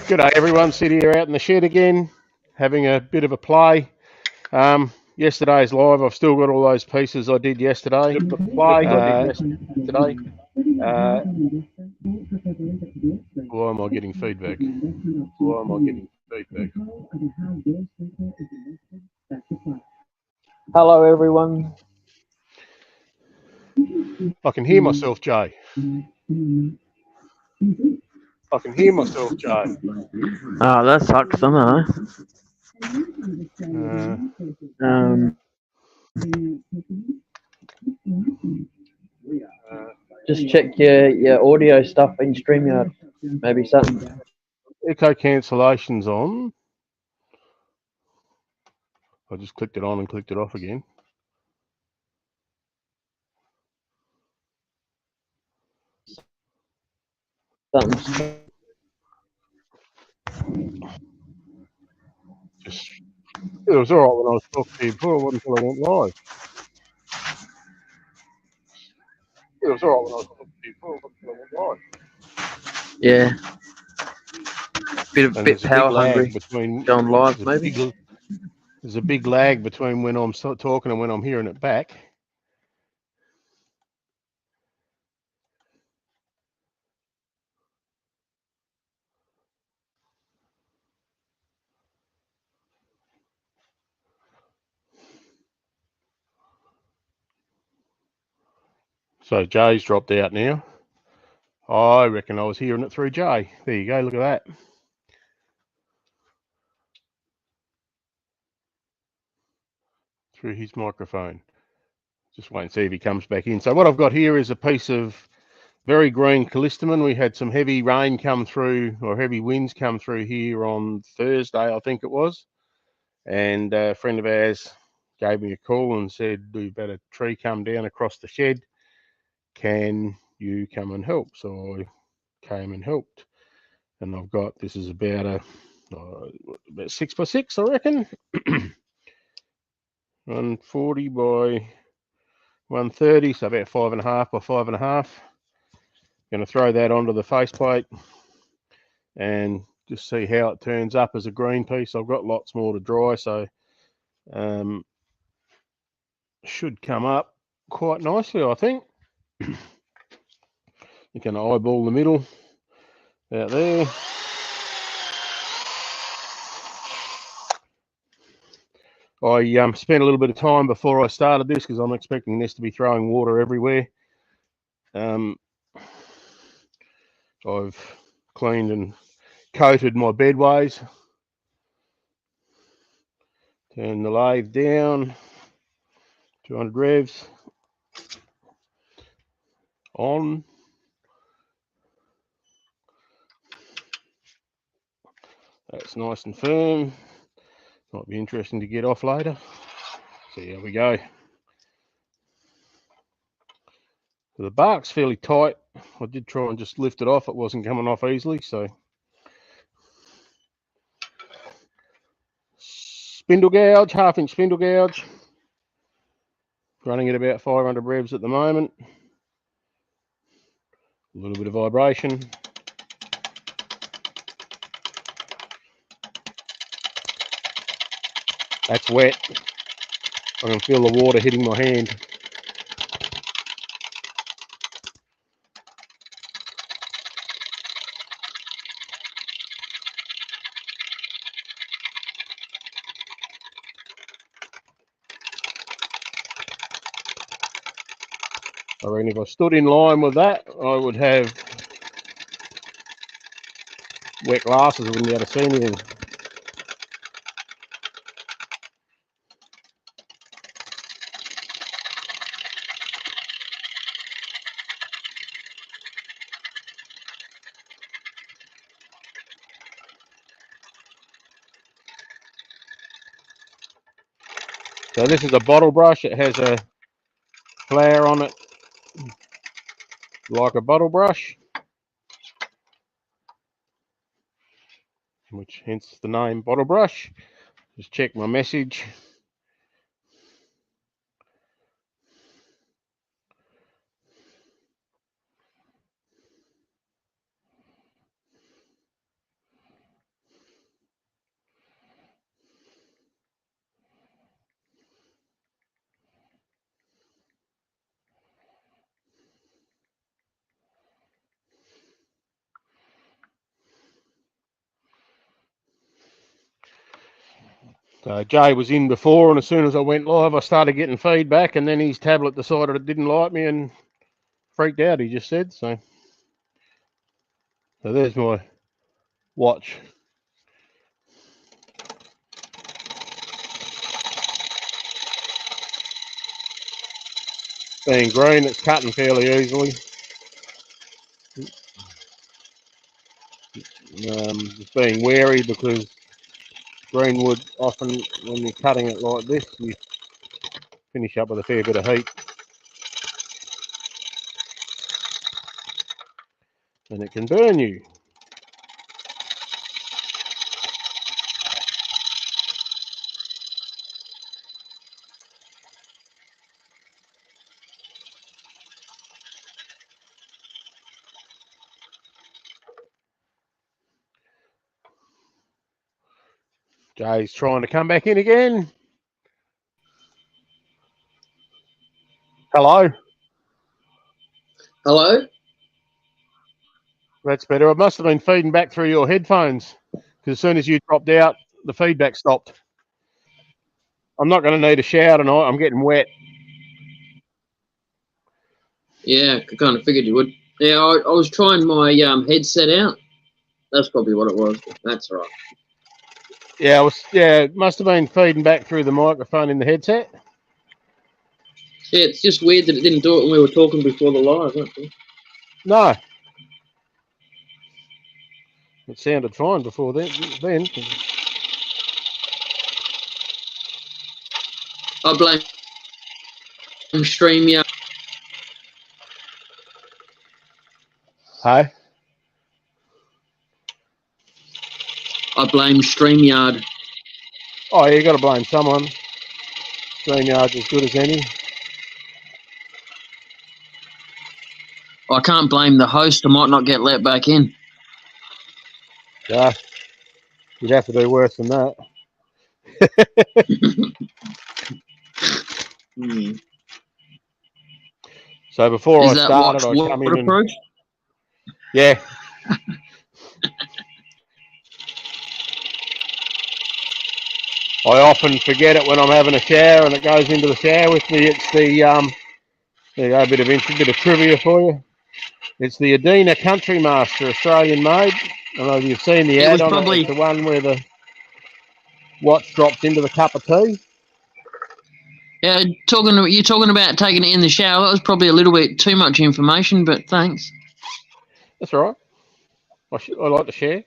G'day everyone, Sid here out in the shed again, having a bit of a play. Yesterday's live, I've still got all those pieces I did yesterday. Why am I getting feedback? Hello, everyone. I can hear myself, Jay. I can hear myself, Jay. Oh, that sucks, doesn't it? Just check your audio stuff in StreamYard. Maybe something. Echo cancellation's on. I just clicked it on and clicked it off again. Something. It was all right when I was talking to you before. It wasn't until I went live. Yeah. Bit power hungry. Between Going live, maybe. There's a big lag between when I'm talking and when I'm hearing it back. So Jay's dropped out now. I reckon I was hearing it through Jay. There you go, look at that. Through his microphone. Just wait and see if he comes back in. So what I've got here is a piece of very green Calistemon. We had some heavy rain come through, or heavy winds come through here on Thursday, I think it was. And a friend of ours gave me a call and said, we've had a tree come down across the shed. Can you come and help? So I came and helped. And I've got, this is about about 6x6, I reckon. 140 by 130, so about 5.5 by 5.5. Going to throw that onto the faceplate and just see how it turns up as a green piece. I've got lots more to dry, so should come up quite nicely, I think. You can eyeball the middle out there. I spent a little bit of time before I started this because I'm expecting this to be throwing water everywhere. I've cleaned and coated my bedways. Turn the lathe down, 200 revs, on. That's nice and firm. Might be interesting to get off later. So here we go. So the bark's fairly tight. I did try and just lift it off. It wasn't coming off easily, so. Spindle gouge, 1/2 inch spindle gouge. Running at about 500 revs at the moment. A little bit of vibration. That's wet. I can feel the water hitting my hand. I reckon if I stood in line with that, I would have wet glasses. I wouldn't be able to see anything. So this is a bottle brush. It has a flower on it like a bottle brush, which hence the name bottle brush. Just check my message. Jay was in before, and as soon as I went live, I started getting feedback, and then his tablet decided it didn't like me and freaked out, he just said. So there's my watch. Being green, it's cutting fairly easily. Just being wary, because green wood, often when you're cutting it like this, you finish up with a fair bit of heat. And it can burn you. Jay's trying to come back in again. Hello. Hello? That's better. It must have been feeding back through your headphones, because as soon as you dropped out, the feedback stopped. I'm not going to need a shower tonight. I'm getting wet. Yeah, I kind of figured you would. Yeah, I was trying my headset out. That's probably what it was. That's all right. Yeah, it must have been feeding back through the microphone in the headset. Yeah, it's just weird that it didn't do it when we were talking before the live, isn't it? No. It sounded fine before then. I blame StreamYard. Hey? I blame StreamYard. Oh, you got to blame someone. StreamYard's as good as any. I can't blame the host. I might not get let back in. Yeah. You'd have to do worse than that. So before I started, I come in and... Yeah. I often forget it when I'm having a shower, and it goes into the shower with me. It's the there you go, a bit of trivia for you. It's the Adina Country Master, Australian made. I don't know if you've seen the ad on it. It's the one where the watch drops into the cup of tea. Yeah, you're talking about taking it in the shower. That was probably a little bit too much information, but thanks. That's all right. I like to share.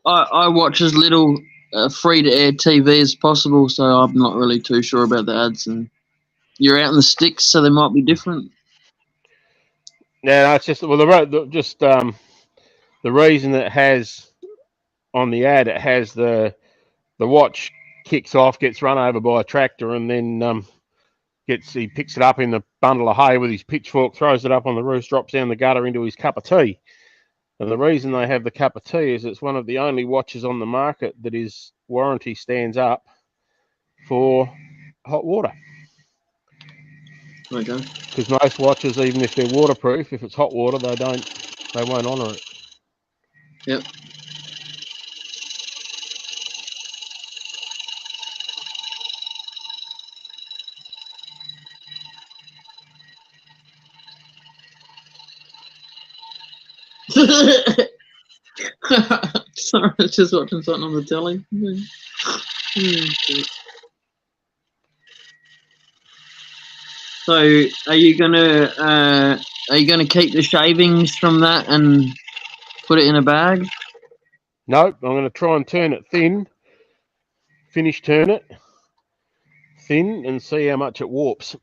I watch as little free-to-air TV as possible, so I'm not really too sure about the ads. And you're out in the sticks, so they might be different. Yeah, no, it's just the reason that it has on the ad, it has the watch kicks off, gets run over by a tractor, and then he picks it up in the bundle of hay with his pitchfork, throws it up on the roof, drops down the gutter into his cup of tea. And the reason they have the cup of tea is it's one of the only watches on the market that is warranty stands up for hot water. Okay. Because most watches, even if they're waterproof, if it's hot water, they won't honour it. Yep. Sorry, I was just watching something on the telly. So, are you gonna keep the shavings from that and put it in a bag? Nope, I'm going to try and turn it thin. Turn it thin and see how much it warps.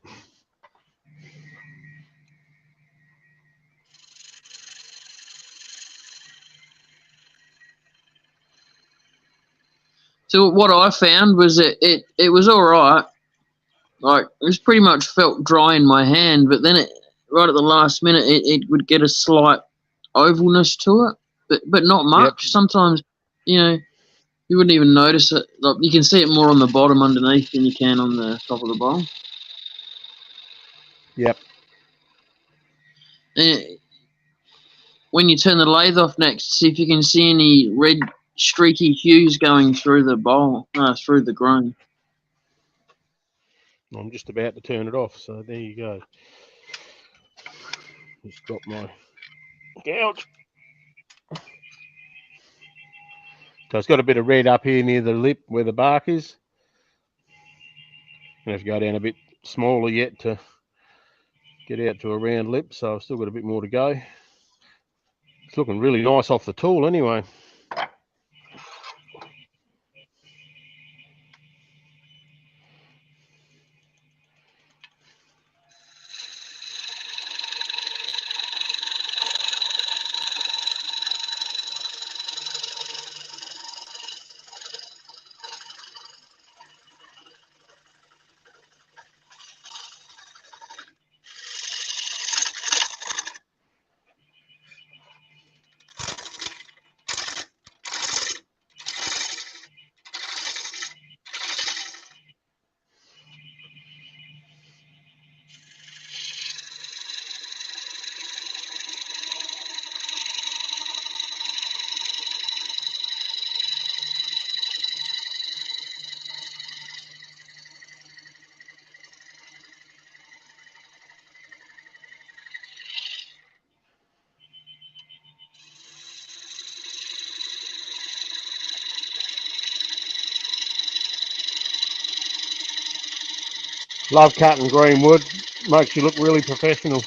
So what I found was that it was all right. Like, it was pretty much felt dry in my hand, but then right at the last minute, it would get a slight ovalness to it, but not much. Yep. Sometimes, you wouldn't even notice it. Like, you can see it more on the bottom underneath than you can on the top of the bowl. Yep. And when you turn the lathe off next, see if you can see any red streaky hues going through the bowl, through the grain. I'm just about to turn it off, so there you go. Just got my gouge. So it's got a bit of red up here near the lip where the bark is. I'm going to have to go down a bit smaller yet to get out to a round lip, so I've still got a bit more to go. It's looking really nice off the tool anyway. Love cutting green wood. Makes you look really professional.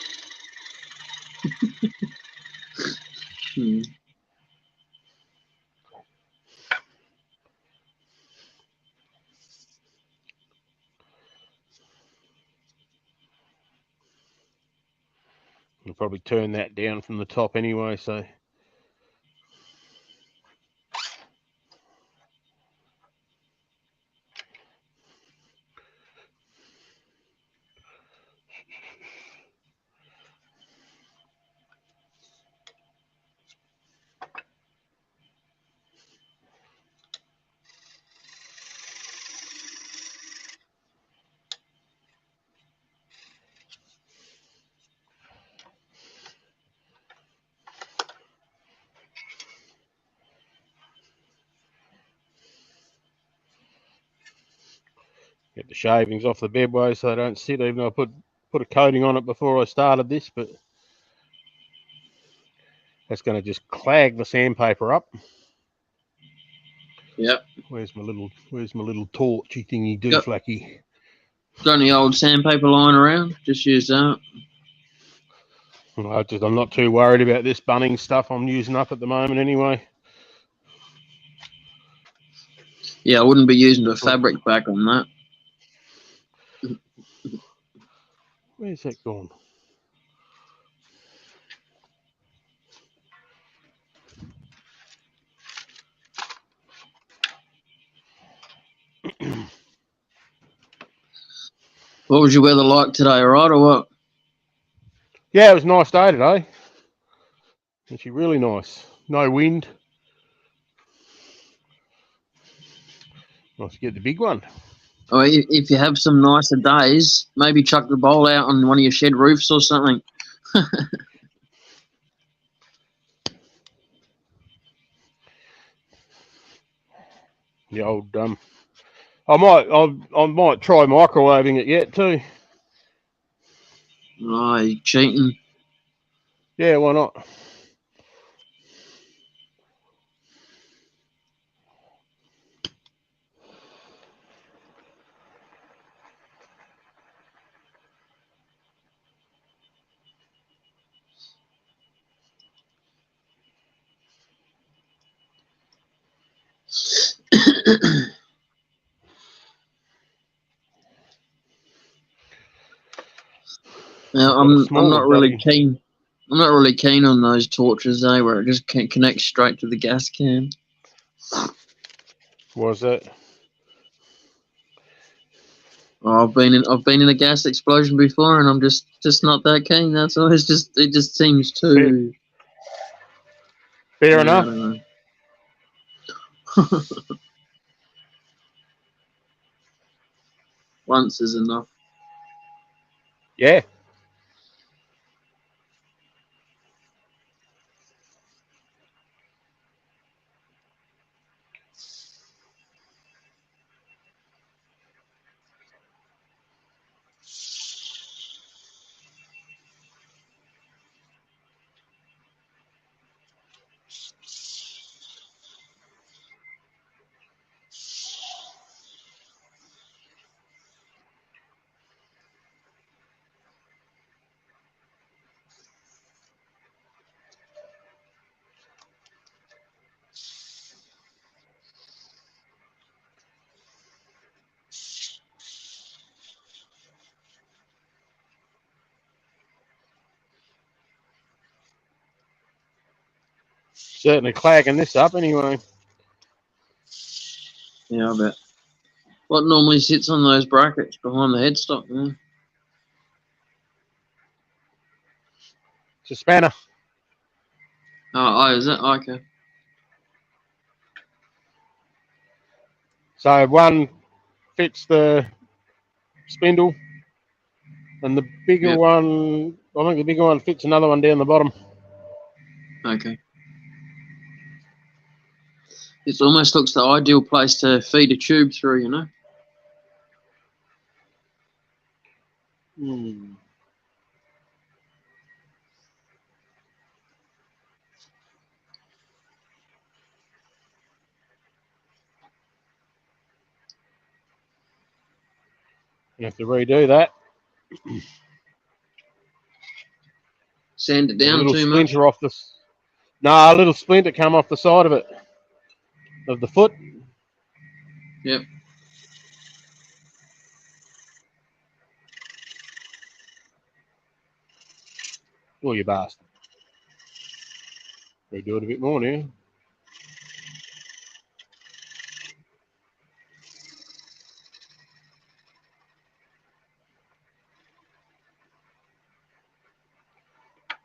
I'll probably turn that down from the top anyway, so. Get the shavings off the bedway so they don't sit, even though I put a coating on it before I started this, but that's going to just clag the sandpaper up. Yep. Where's my little torchy thingy dooflacky? Got any old sandpaper lying around? Just use that. I'm not too worried about this bunning stuff I'm using up at the moment anyway. Yeah, I wouldn't be using the fabric back on that. Where's that gone? What was your weather like today, alright or what? Yeah, it was a nice day today. Actually, really nice. No wind. Nice to get the big one. Or if you have some nicer days, maybe chuck the bowl out on one of your shed roofs or something. The old I might try microwaving it yet too. Oh, you cheating. Yeah, why not? Now, I'm not really keen. I'm not really keen on those torches, where it just connects straight to the gas can. Was that? Oh, I've been in a gas explosion before, and I'm just not that keen. That's all. It just seems too. Fair enough. I don't know. Once is enough. Yeah. Certainly clagging this up anyway. Yeah, I bet. What normally sits on those brackets behind the headstock, man? It's a spanner. Oh, is it? Okay. So one fits the spindle, and the bigger Yep. one, I think the bigger one fits another one down the bottom. Okay. It almost looks the ideal place to feed a tube through, you know? Hmm. You have to redo that. Sand it A down little too much. splinter off the. No, a little splinter come off the side of it, of the foot. Yep. Oh, you bastard. Redo it a bit more now.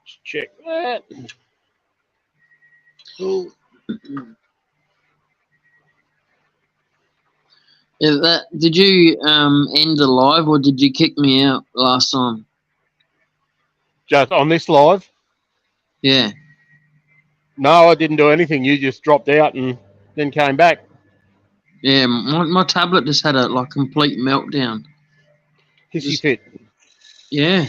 Just check that. Cool. Yeah, did you end the live or did you kick me out last time? Just on this live? Yeah. No, I didn't do anything. You just dropped out and then came back. Yeah, my tablet just had a complete meltdown. Hissy fit. Yeah.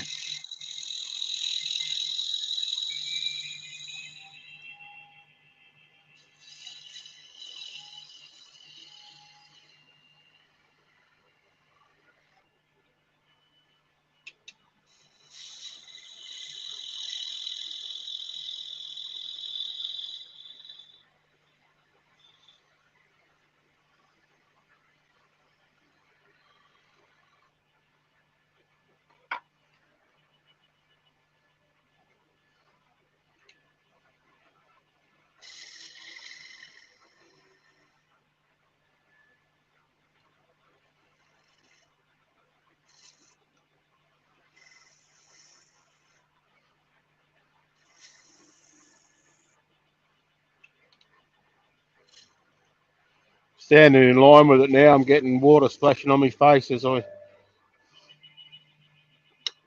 Standing in line with it now, I'm getting water splashing on my face as I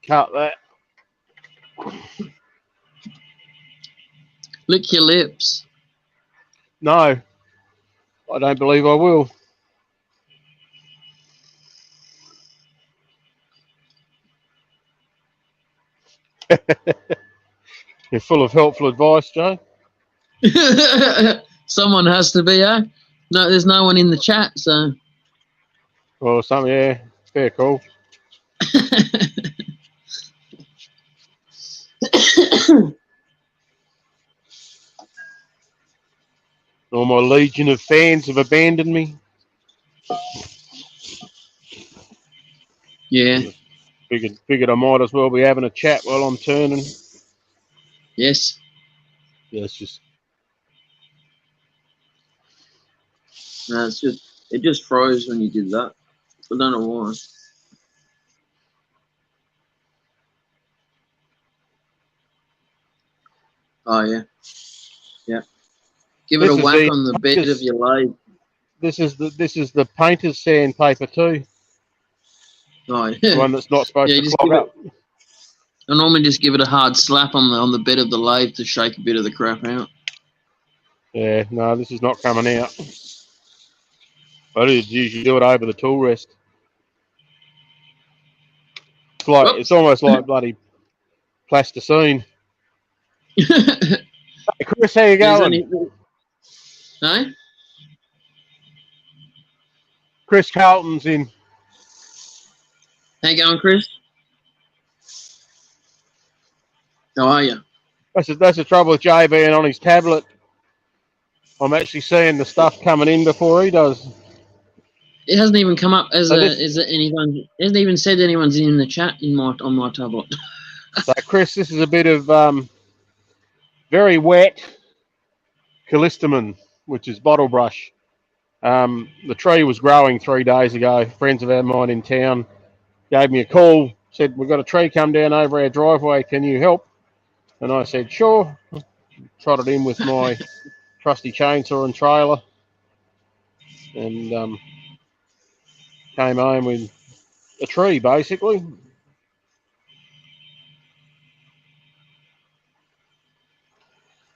cut that. Lick your lips. No, I don't believe I will. You're full of helpful advice, Joe. Someone has to be, eh? No, there's no one in the chat, so. Or something, yeah. Fair call. All my legion of fans have abandoned me. Yeah. Figured I might as well be having a chat while I'm turning. Yes. Yeah, it's just. No, it just froze when you did that. I don't know why. Oh yeah. Yeah. Give it a whack on the bed of your lathe. This is the painter's sandpaper too. Oh yeah. The one that's not supposed to clog up. I normally just give it a hard slap on the bed of the lathe to shake a bit of the crap out. Yeah, no, this is not coming out. I usually do it over the tool rest. It's almost like bloody plasticine. Hey Chris, how you going? No? Chris Carlton's in. How you going, Chris? How are you? That's the trouble with Jay being on his tablet. I'm actually seeing the stuff coming in before he does. It hasn't even come up as anyone. It hasn't even said anyone's in the chat on my tablet. So Chris, this is a bit of very wet Calistemon, which is bottle brush. The tree was growing 3 days ago. Friends of mine in town gave me a call, said, we've got a tree come down over our driveway, can you help? And I said, sure. Trotted in with my trusty chainsaw and trailer and came home with a tree, basically.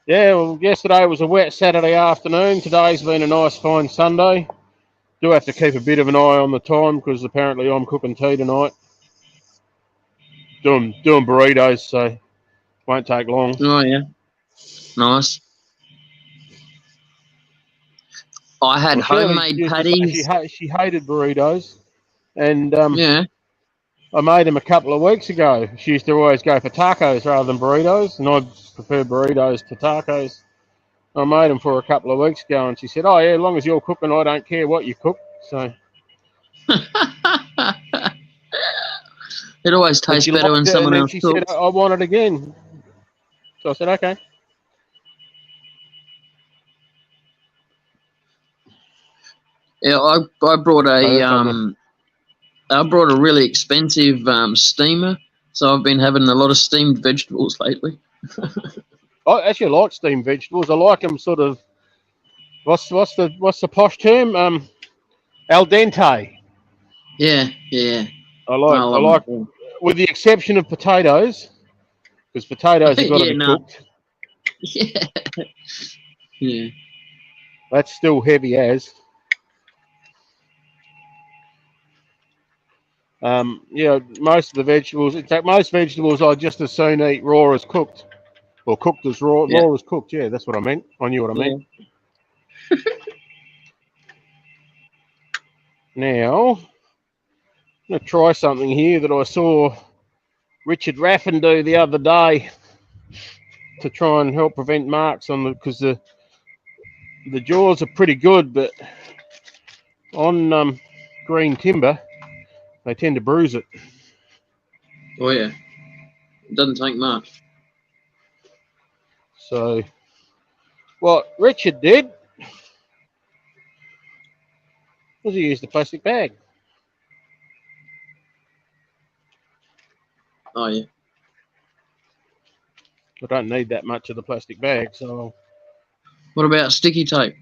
Yeah, well, yesterday was a wet Saturday afternoon. Today's been a nice fine Sunday. Do have to keep a bit of an eye on the time because apparently I'm cooking tea tonight. Doing burritos, so won't take long. Oh yeah, nice. I had Well, Shirley homemade used to say patties. she hated burritos, and Yeah. I made them a couple of weeks ago. She used to always go for tacos rather than burritos, and I prefer burritos to tacos. I made them for a couple of weeks ago, and she said, "Oh yeah, as long as you're cooking, I don't care what you cook." So, It always and tastes she better when liked it, and someone then else she said, cooks. "I want it again." So I said, "Okay." Yeah, I brought So a that's something. really expensive steamer, so I've been having a lot of steamed vegetables lately. I actually like steamed vegetables. I like them sort of. What's the posh term? Al dente. Yeah, yeah, I I like I love like, them. with the exception of potatoes, because potatoes have got to Yeah, be no, cooked. yeah, yeah. That's still heavy as. Yeah, most of the vegetables. In fact, most vegetables I just as soon eat raw as cooked, or cooked as raw. Yeah, Raw as cooked. Yeah, that's what I meant. I knew what I meant. yeah. Now, I'm going to try something here that I saw Richard Raffin do the other day to try and help prevent marks on the, because the jaws are pretty good, but on green timber they tend to bruise it. Oh yeah, it doesn't take much. So what Richard did was he used a plastic bag. Oh yeah. I don't need that much of the plastic bag, so What about sticky tape?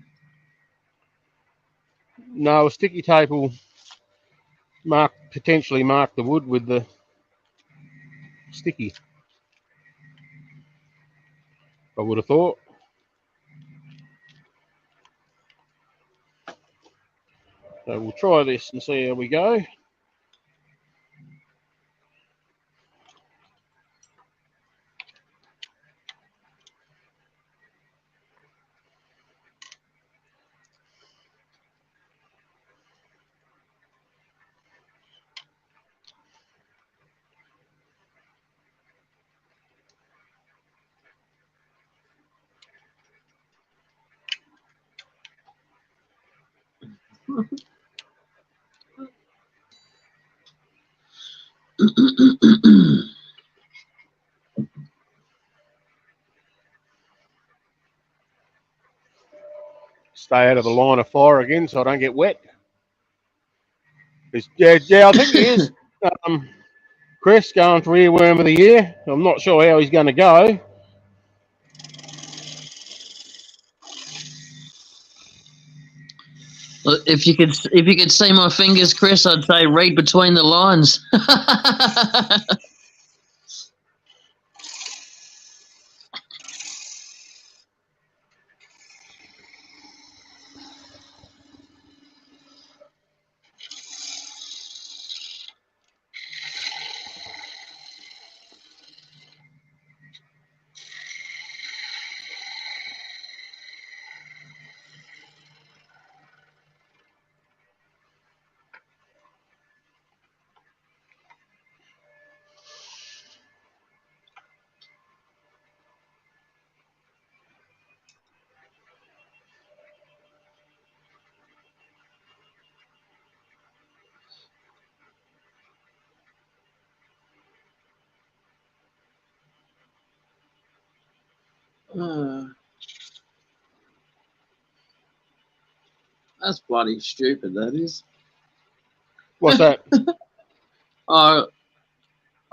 no, a sticky tape will potentially mark the wood with the sticky. I would have thought. So we'll try this and see how we go. Stay out of the line of fire again so I don't get wet. Yeah, I think he is. Chris going for earworm of the year. I'm not sure how he's going to go. If you could see my fingers, Chris, I'd say read between the lines. That's bloody stupid, that is. What's that? I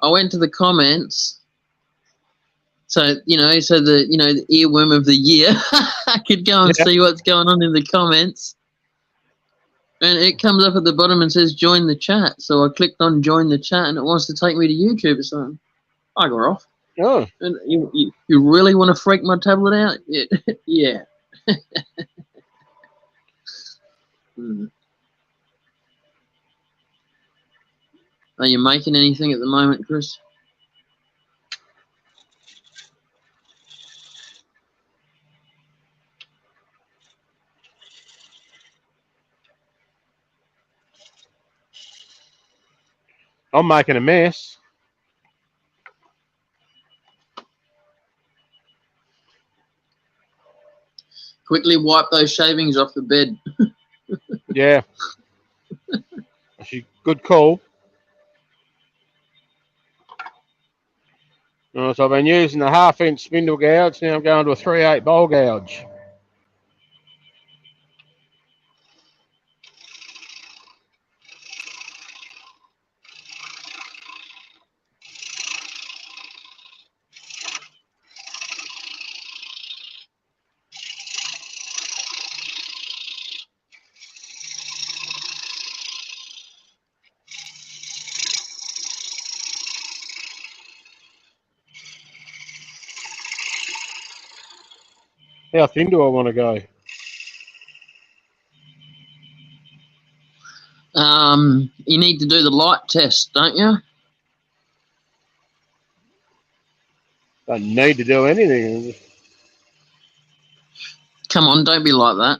went to the comments. So, so the earworm of the year, I could go and Yeah. see what's going on in the comments. And it comes up at the bottom and says join the chat. So I clicked on join the chat and it wants to take me to YouTube or something. I got off. Oh. And you really want to freak my tablet out? Yeah. Yeah. Are you making anything at the moment, Chris? I'm making a mess. Quickly wipe those shavings off the bed. Yeah. Actually, good call. So I've been using a 1/2-inch spindle gouge. Now I'm going to a 3/8 bowl gouge. How thin do I want to go? You need to do the light test, don't you? Don't need to do anything. Come on, don't be like that.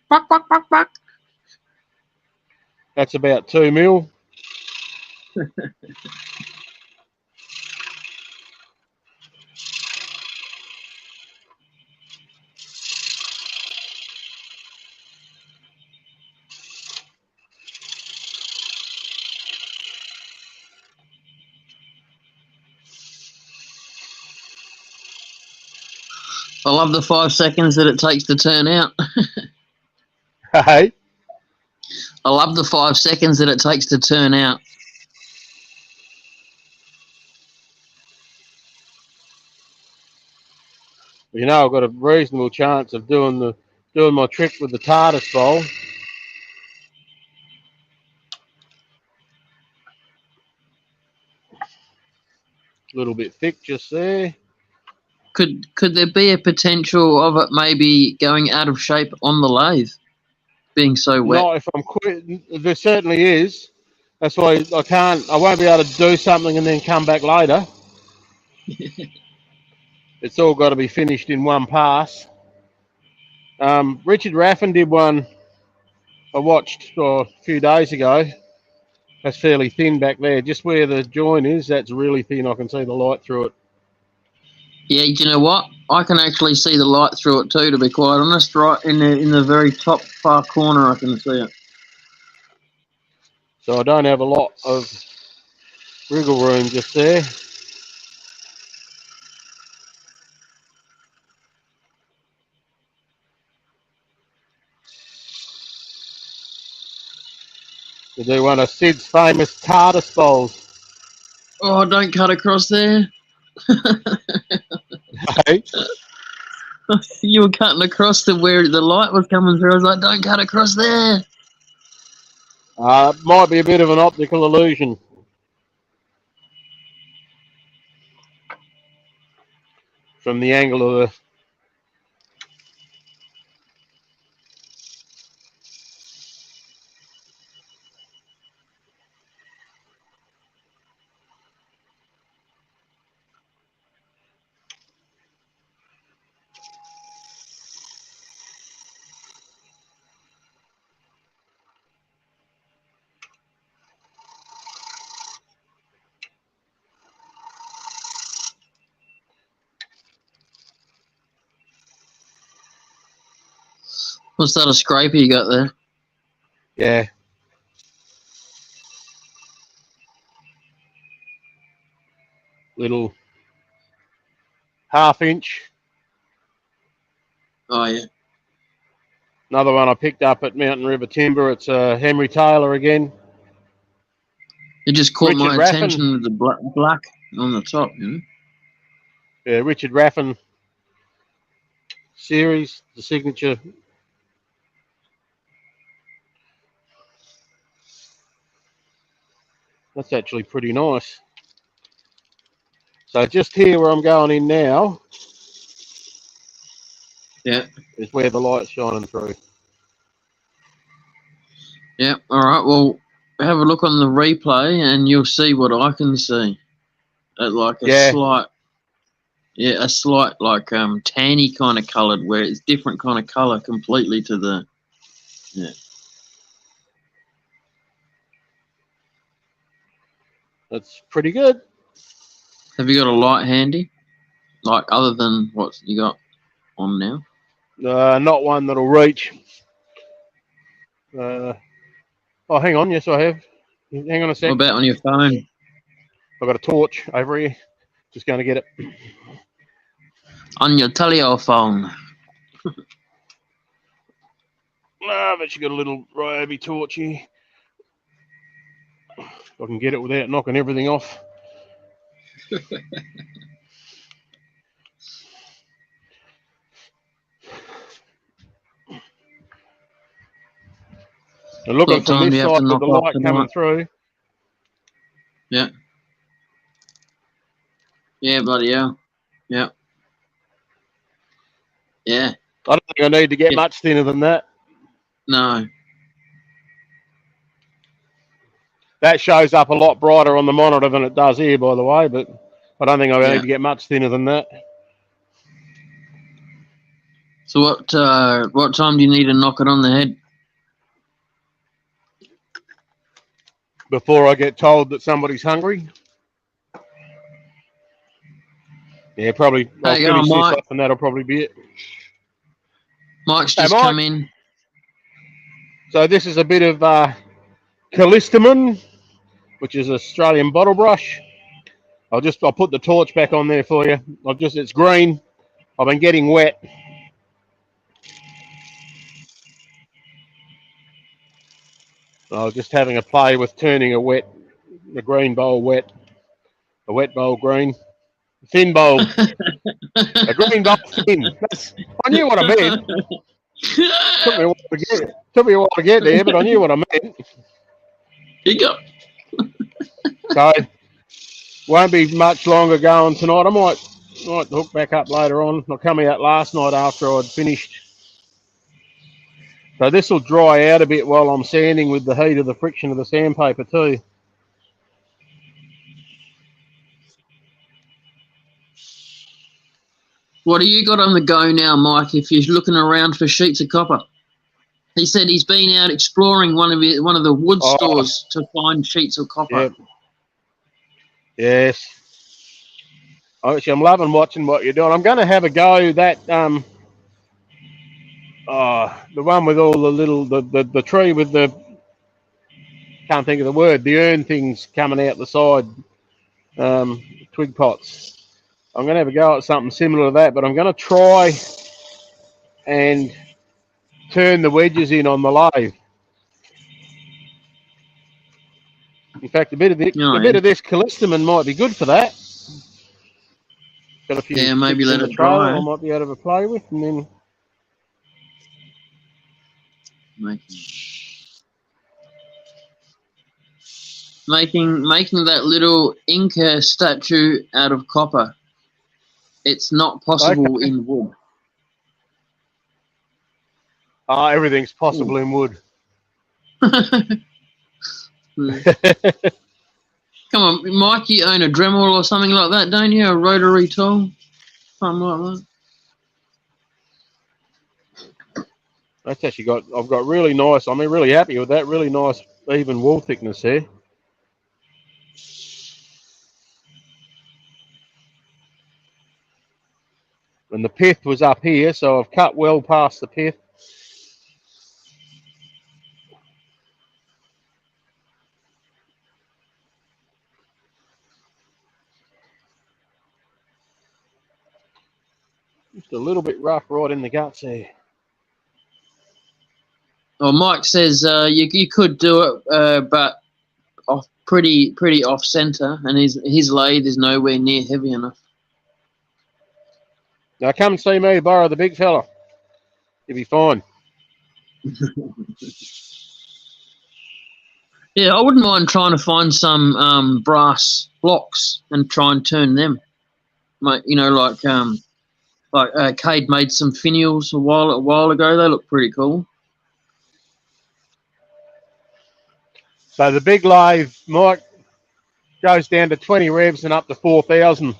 Buck, buck, buck, buck. That's about 2 mil. I love the 5 seconds that it takes to turn out. Hey. I love the 5 seconds that it takes to turn out. You know, I've got a reasonable chance of doing my trick with the TARDIS bowl. A little bit thick just there. Could there be a potential of it maybe going out of shape on the lathe, being so wet? Not if I'm quitting. There certainly is. That's why I won't be able to do something and then come back later. It's all got to be finished in one pass. Richard Raffin did one I watched a few days ago. That's fairly thin back there. Just where the joint is, that's really thin. I can see the light through it. Yeah, do you know what? I can actually see the light through it too, to be quite honest. Right in the very top far corner, I can see it. So I don't have a lot of wriggle room just there. To do one of Sid's famous TARDIS bowls. Oh, don't cut across there. Hey? You were cutting across to where the light was coming through. I was like, don't cut across there. Might be a bit of an optical illusion. From the angle of the... What's that, a scraper you got there? Yeah. Little 1/2 inch. Oh, yeah. Another one I picked up at Mountain River Timber. It's Henry Taylor again. It just caught Richard my Raffin. attention with the black on the top, you know. Yeah, Richard Raffin series, the signature. That's actually pretty nice. So just here where I'm going in now, Yeah. is where the light's shining through. Yeah. All right. Well, have a look on the replay, and you'll see what I can see. Like a slight, a slight like tanny kind of coloured, where it's different kind of colour completely to the. Yeah. That's pretty good. Have you got a light handy? Like other than what you got on now? Not one that'll reach. Oh, hang on. Yes, I have. Hang on a sec. What about on your phone? I've got a torch over here. Just going to get it. On your telephone. I've actually got a little Ryobi torch here. If I can get it without knocking everything off. And looking What from time do this you have side to with knock the off light tonight? coming through. Yeah. Yeah, buddy. Yeah. Yeah. Yeah. I don't think I need to get Yeah. much thinner than that. No. That shows up a lot brighter on the monitor than it does here, by the way, but I don't think I need to get much thinner than that. So what time do you need to knock it on the head? Before I get told that somebody's hungry. Yeah, probably. I'll finish this off and that'll probably be it. Mike's just come in. So this is a bit of Calistemon, which is Australian bottle brush. I'll put the torch back on there for you. It's green. I've been getting wet. I was just having a play with turning a green bowl wet, a wet bowl green, thin bowl, a green bowl thin. I knew what I meant. Took me a while to get there, but I knew what I meant. You go. So won't be much longer going tonight. I might hook back up later on. I come out last night after I'd finished. So this will dry out a bit while I'm sanding with the heat of the friction of the sandpaper too. What do you got on the go now, Mike, if you're looking around for sheets of copper? He said he's been out exploring one of the wood stores to find sheets of copper. Yep. Yes. Actually, I'm loving watching what you're doing. I'm going to have a go that the one with all the little the tree with the can't think of the word, the urn things coming out the side, twig pots. I'm going to have a go at something similar to that, but I'm going to try and turn the wedges in on the lathe. In fact, a bit of this Calistemon might be good for that. Got a few maybe let it trailer dry. I might be able to play with, and then making that little Inca statue out of copper. It's not possible in wood. Everything's possible in wood. Come on, Mike, you own a Dremel or something like that, don't you? A rotary tool? Something like that. That's actually I've got really nice, I'm really happy with that, really nice even wall thickness there. And the pith was up here, so I've cut well past the pith. Just a little bit rough right in the guts there. Well, Mike says you could do it, but pretty off centre, and his lathe is nowhere near heavy enough. Now come and see me borrow the big fella. You'll be fine. Yeah, I wouldn't mind trying to find some brass blocks and try and turn them. Like Cade made some finials a while ago. They look pretty cool. So the big lathe, Mike, goes down to 20 revs and up to 4,000.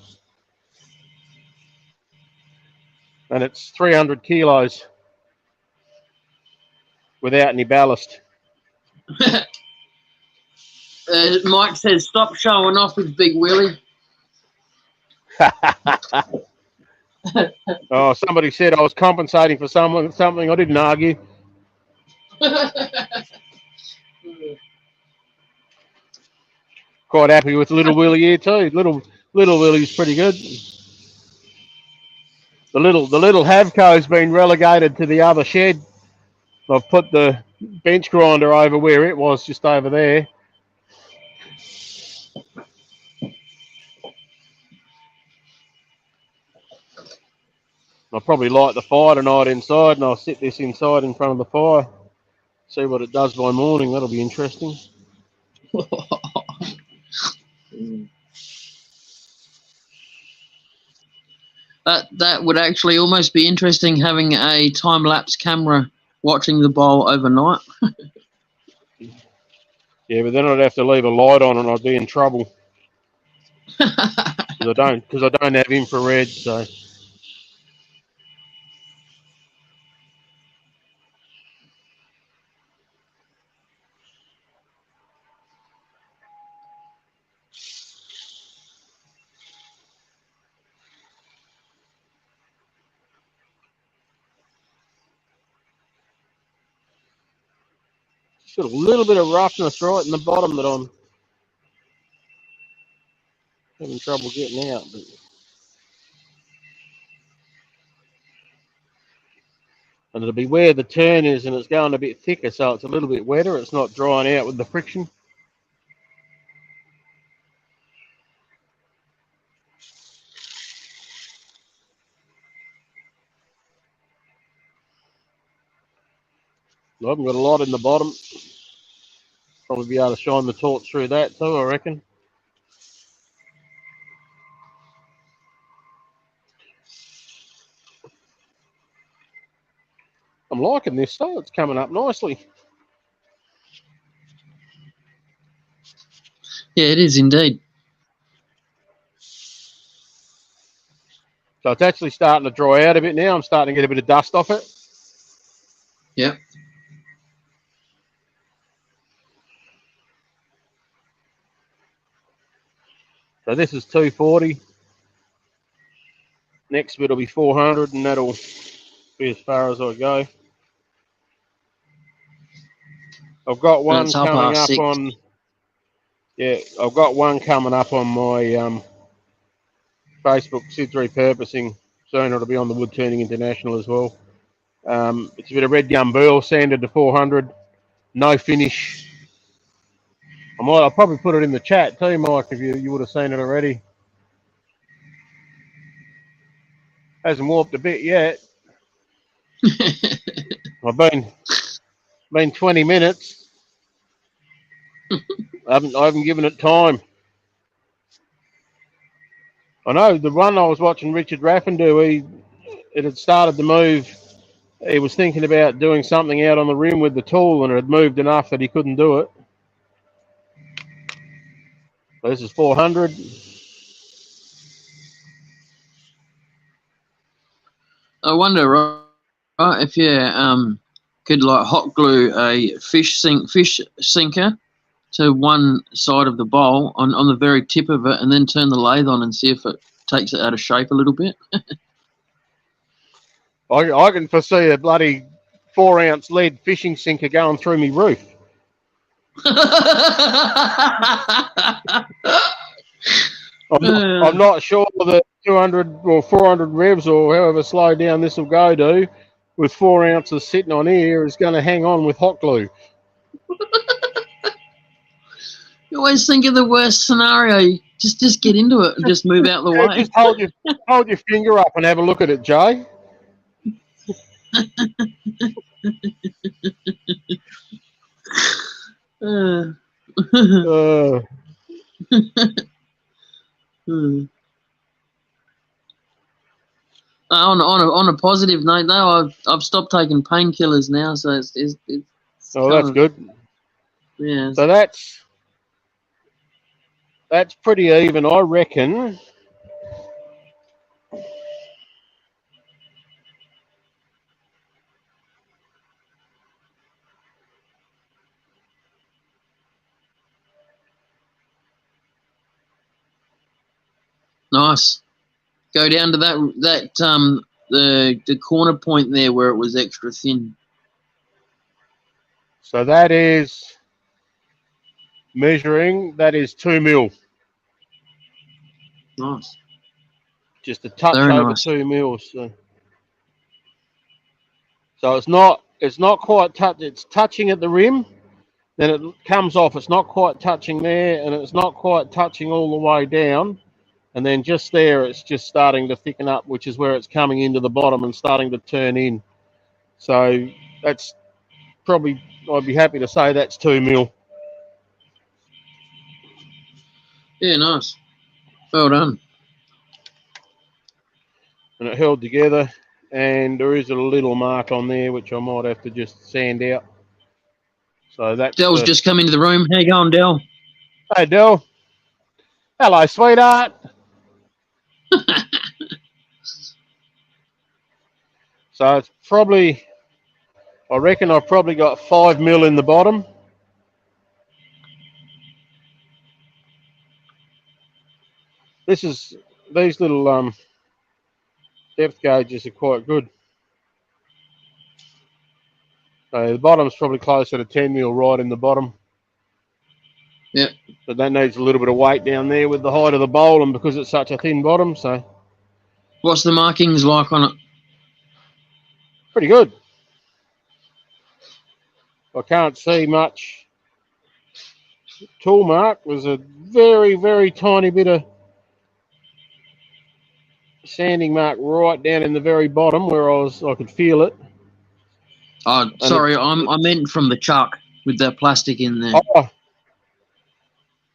And it's 300 kilos without any ballast. Mike says, stop showing off his big willy. Oh, somebody said I was compensating for something. I didn't argue. Quite happy with Little Willie here too. Little Willie's pretty good. The little Havco's been relegated to the other shed. I've put the bench grinder over where it was, just over there. I'll probably light the fire tonight inside, and I'll sit this inside in front of the fire. See what it does by morning. That'll be interesting. That would actually almost be interesting, having a time-lapse camera watching the bowl overnight. Yeah, but then I'd have to leave a light on and I'd be in trouble. Because I don't have infrared, so. Just got a little bit of roughness right in the bottom that I'm having trouble getting out. But and it'll be where the turn is, and it's going a bit thicker, so it's a little bit wetter. It's not drying out with the friction. I haven't got a lot in the bottom. Probably be able to shine the torch through that too, I reckon. I'm liking this though. It's coming up nicely. Yeah, it is indeed. So it's actually starting to dry out a bit now. I'm starting to get a bit of dust off it. Yep. So this is 240. Next bit will be 400, and that'll be as far as I go. I've got one coming up on. Yeah, I've got one coming up on my Facebook, Sid's Repurposing. Soon it'll be on the Wood Turning International as well. It's a bit of red gum burl, sanded to 400, no finish. I'll probably put it in the chat too, Mike, if you would have seen it already. Hasn't warped a bit yet. I've been 20 minutes. I haven't given it time. I know the one I was watching Richard Raffin do, it had started to move. He was thinking about doing something out on the rim with the tool, and it had moved enough that he couldn't do it. So this is 400. I wonder, right, if you could like hot glue a fish sinker to one side of the bowl on the very tip of it, and then turn the lathe on and see if it takes it out of shape a little bit. I can foresee a bloody 4-ounce lead fishing sinker going through me roof. I'm not sure that 200 or 400 revs or however slow down this will go to with 4 ounces sitting on here is going to hang on with hot glue. You always think of the worst scenario. Just get into it and just move out the way. Just hold your finger up and have a look at it, Jay. On a positive note, though, I've stopped taking painkillers now, so it's that's good. Yeah. So that's pretty even, I reckon. Nice. Go down to the corner point there where it was extra thin. So that is measuring. That is 2 mil. Nice. Just a touch Very over nice. 2 mils. So it's not quite touch. It's touching at the rim. Then it comes off. It's not quite touching there, and it's not quite touching all the way down. And then just there, it's just starting to thicken up, which is where it's coming into the bottom and starting to turn in. So that's probably, I'd be happy to say that's 2 mil. Yeah, nice. Well done. And it held together, and there is a little mark on there, which I might have to just sand out. So that's... Dell's just come into the room. How you going, Dell? Hey, Dell. Hello, sweetheart. So it's probably, I reckon I've probably got 5 mil in the bottom. These little depth gauges are quite good. So the bottom's probably closer to 10 mil right in the bottom. Yep. But that needs a little bit of weight down there with the height of the bowl and because it's such a thin bottom. So what's the markings like on it? Pretty good. I can't see much tool mark. There's a very, very tiny bit of sanding mark right down in the very bottom where I could feel it. Oh, sorry, I meant from the chuck with that plastic in there. Oh,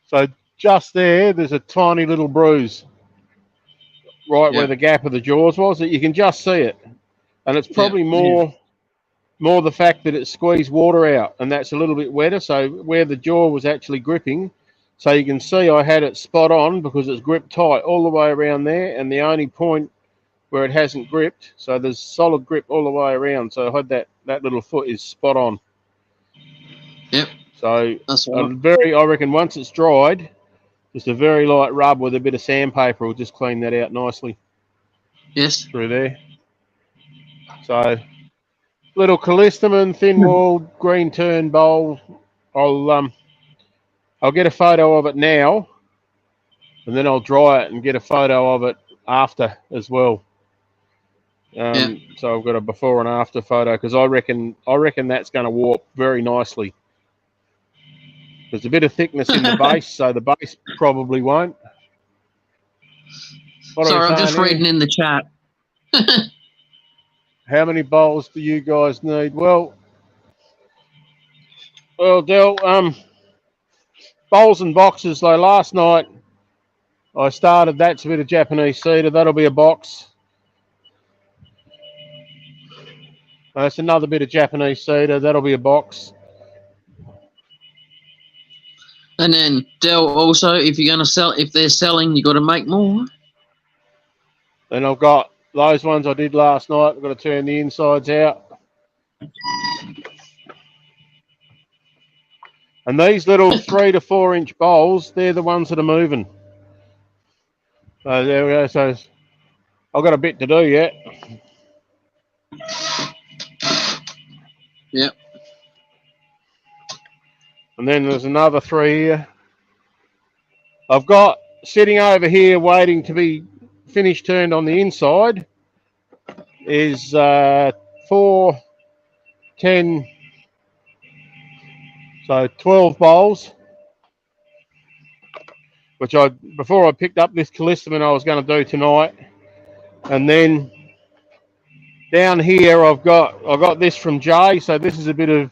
so just there's a tiny little bruise right where the gap of the jaws was. That you can just see it, and it's probably more the fact that it squeezed water out, and that's a little bit wetter. So where the jaw was actually gripping, so you can see I had it spot on because it's gripped tight all the way around there, and the only point where it hasn't gripped, so there's solid grip all the way around. So I had that little foot is spot on. Yep. So that's right. I reckon once it's dried, just a very light rub with a bit of sandpaper will just clean that out nicely. Yes. Through there. So little Calistemon thin-walled green turn bowl. I'll get a photo of it now, and then I'll dry it and get a photo of it after as well. So I've got a before and after photo because I reckon that's going to warp very nicely. There's a bit of thickness in the base, so the base probably won't. Sorry, I'm just reading in the chat. How many bowls do you guys need? Well, Del, bowls and boxes. Though last night I started. That's a bit of Japanese cedar. That'll be a box. That's another bit of Japanese cedar. That'll be a box. And then Del, also, if you're going to sell, if they're selling, you got to make more. Then I've got those ones I did last night. I've got to turn the insides out. And these little 3 to 4 inch bowls, they're the ones that are moving. So there we go. So I've got a bit to do yet. Yep. And then there's another 3 here. I've got sitting over here waiting to be finished turned on the inside is 4, 10, so 12 bowls, which before I picked up this Calistemon I was going to do tonight. And then down here I got this from Jay. So this is a bit of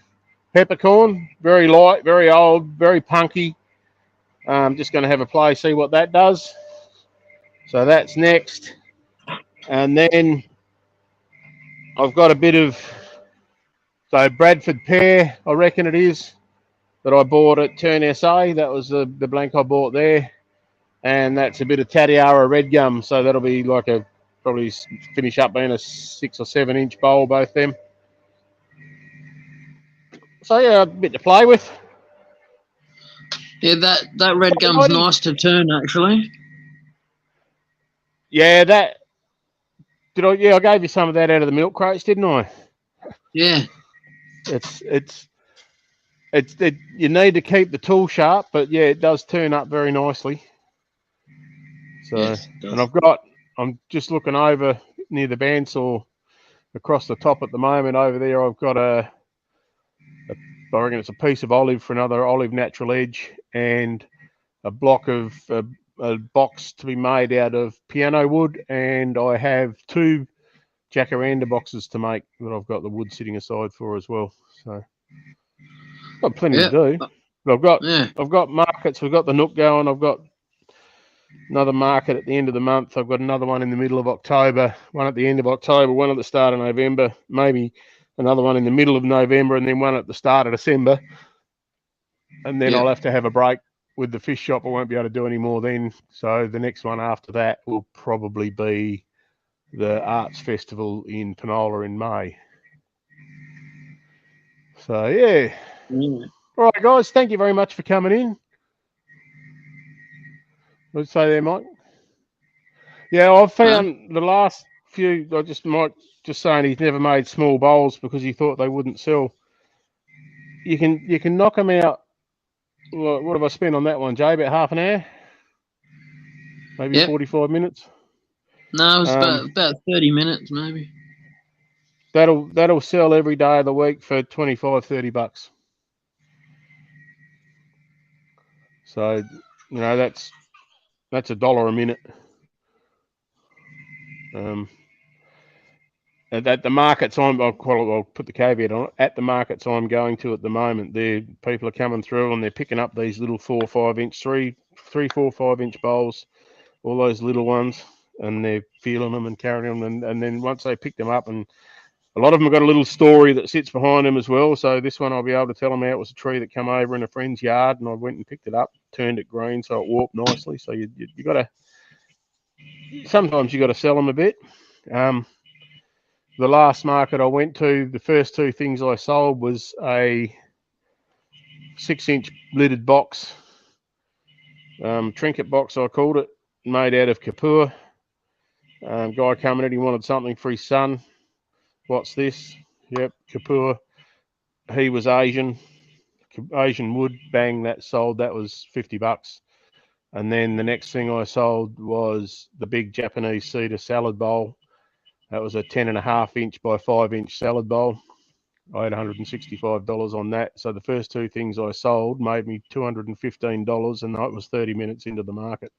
peppercorn, very light, very old, very punky. I'm just going to have a play, see what that does. So that's next. And then I've got a bit of, so Bradford pear, I reckon it is, that I bought at Turn SA. That was the blank I bought there. And that's a bit of Tatiara red gum. So that'll be like probably finish up being a 6 or 7 inch bowl, both them. So yeah, a bit to play with. Yeah, that red gum's nice to turn, actually. Yeah, I gave you some of that out of the milk crates, didn't I? Yeah. You need to keep the tool sharp, but yeah, it does turn up very nicely. So, yes, and I'm just looking over near the bandsaw across the top at the moment. Over there, I've got I reckon it's a piece of olive for another olive natural edge, and a block of a box to be made out of piano wood, and I have 2 jacaranda boxes to make that I've got the wood sitting aside for as well. So got plenty to do. But I've got markets. We've got the Nook going. I've got another market at the end of the month. I've got another one in the middle of October, one at the end of October, one at the start of November, maybe another one in the middle of November, and then one at the start of December. And then I'll have to have a break with the fish shop. I won't be able to do any more then. So the next one after that will probably be the Arts Festival in Penola in May. So, yeah. All right, guys, thank you very much for coming in. Let's say there, Mike. Yeah, I've found the last few, Mike just saying he's never made small bowls because he thought they wouldn't sell. You can knock them out. What have I spent on that one, Jay? About half an hour? Maybe 45 minutes? No, it was about 30 minutes, maybe. That'll sell every day of the week for $25-$30. So, that's $1 a minute. At the markets I'll put the caveat on it. At the markets I'm going to at the moment, people are coming through and they're picking up these little 4 or 5 inch, 3, 4, 5 inch bowls, all those little ones, and they're feeling them and carrying them, and then once they pick them up, and a lot of them have got a little story that sits behind them as well. So this one I'll be able to tell them how it was a tree that came over in a friend's yard, and I went and picked it up, turned it green, so it warped nicely. So you got to, sometimes you got to sell them a bit. The last market I went to, the first 2 things I sold was a 6-inch lidded box, trinket box I called it, made out of kapua. Guy coming in, he wanted something for his son. What's this? Yep, kapua. He was Asian wood, bang, that sold. That was $50. And then the next thing I sold was the big Japanese cedar salad bowl. That was a 10.5 inch by 5 inch salad bowl. I had $165 on that. So the first 2 things I sold made me $215, and that was 30 minutes into the market.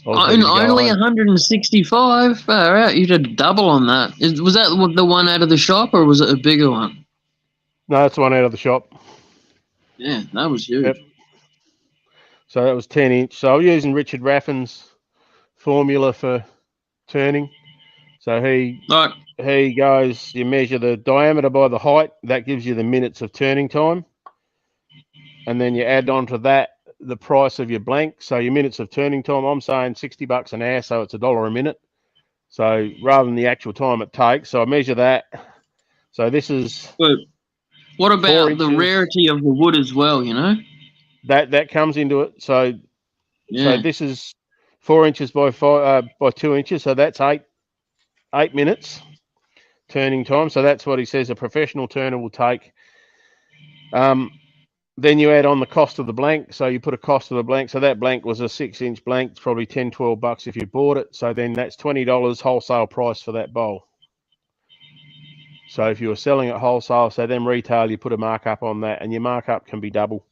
Only 165? Far out. You did double on that. Was that the one out of the shop, or was it a bigger one? No, that's one out of the shop. Yeah, that was huge. Yep. So that was 10 inch. So I'm using Richard Raffin's formula for turning. So he goes, you measure the diameter by the height, that gives you the minutes of turning time. And then you add on to that the price of your blank. So your minutes of turning time, I'm saying $60 an hour, so it's $1 a minute. So rather than the actual time it takes, so I measure that. So this is... But what about the rarity of the wood as well, That comes into it. So this is 4 inches by 2 inches, so that's 8 minutes turning time. So that's what he says a professional turner will take. Then you add on the cost of the blank. So you put a cost of the blank. So that blank was a 6-inch blank. It's probably $10-12 if you bought it. So then that's $20 wholesale price for that bowl. So if you were selling at wholesale, so then retail, you put a markup on that, and your markup can be double.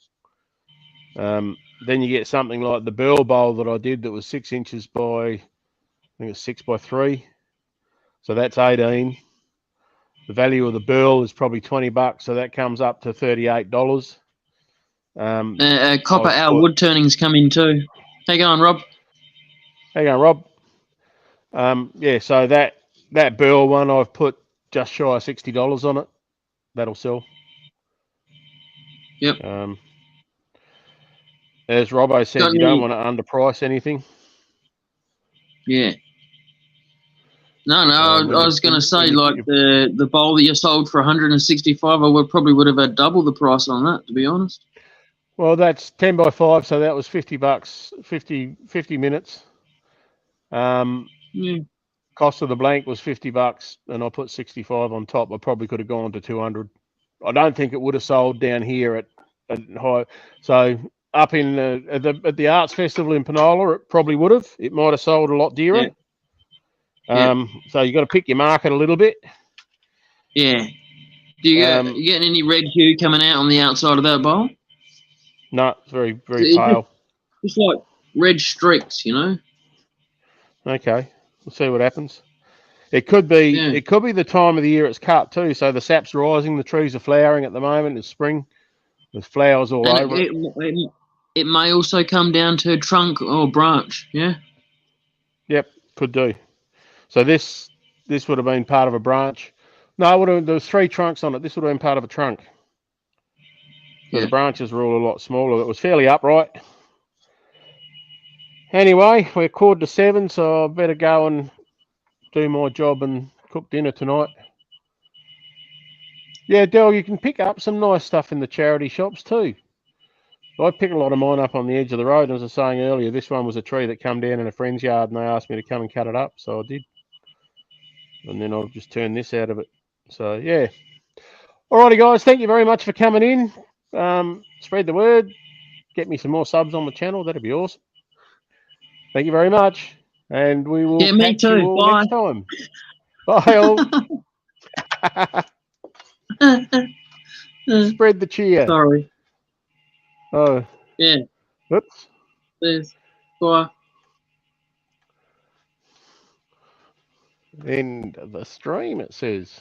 Then you get something like the burl bowl that I did that was 6 inches by, I think it's 6 by 3. So that's 18. The value of the burl is probably $20, so that comes up to $38. Copper hour wood turnings come in too. How you going, Rob? How you going, Rob? Yeah, so that burl one, I've put just shy of $60 on it. That'll sell. Yep. As Robbo said, you don't want to underprice anything. Yeah. No, I was going to say, like, the bowl that you sold for 165, I probably would have had double the price on that, to be honest. Well, that's 10 by 5, so that was $50, 50 minutes. Yeah. Cost of the blank was $50, and I put 65 on top. I probably could have gone to 200. I don't think it would have sold down here at high. So up in at the Arts Festival in Penola, it probably would have. It might have sold a lot dearer. Yeah. So you got to pick your market a little bit. Yeah. Do you getting any red hue coming out on the outside of that bowl? No, it's very, very pale. It's like red streaks, you know. Okay, we'll see what happens. It could be. Yeah. It could be the time of the year it's cut too. So the sap's rising. The trees are flowering at the moment. It's spring. There's flowers all over it. It may also come down to trunk or branch. Yeah. Yep, could do. So this would have been part of a branch. No, there was 3 trunks on it. This would have been part of a trunk. So the branches were all a lot smaller. It was fairly upright. Anyway, we're 6:45, so I better go and do my job and cook dinner tonight. Yeah, Del, you can pick up some nice stuff in the charity shops too. I pick a lot of mine up on the edge of the road. And as I was saying earlier, this one was a tree that came down in a friend's yard, and they asked me to come and cut it up, so I did. And then I've just turned this out of it. So, yeah. Alrighty, guys. Thank you very much for coming in. Spread the word. Get me some more subs on the channel. That'd be awesome. Thank you very much. And we will catch you all next time. Bye, all. Spread the cheer. Sorry. Oh. Yeah. Oops. There's. Bye. End of the stream, it says.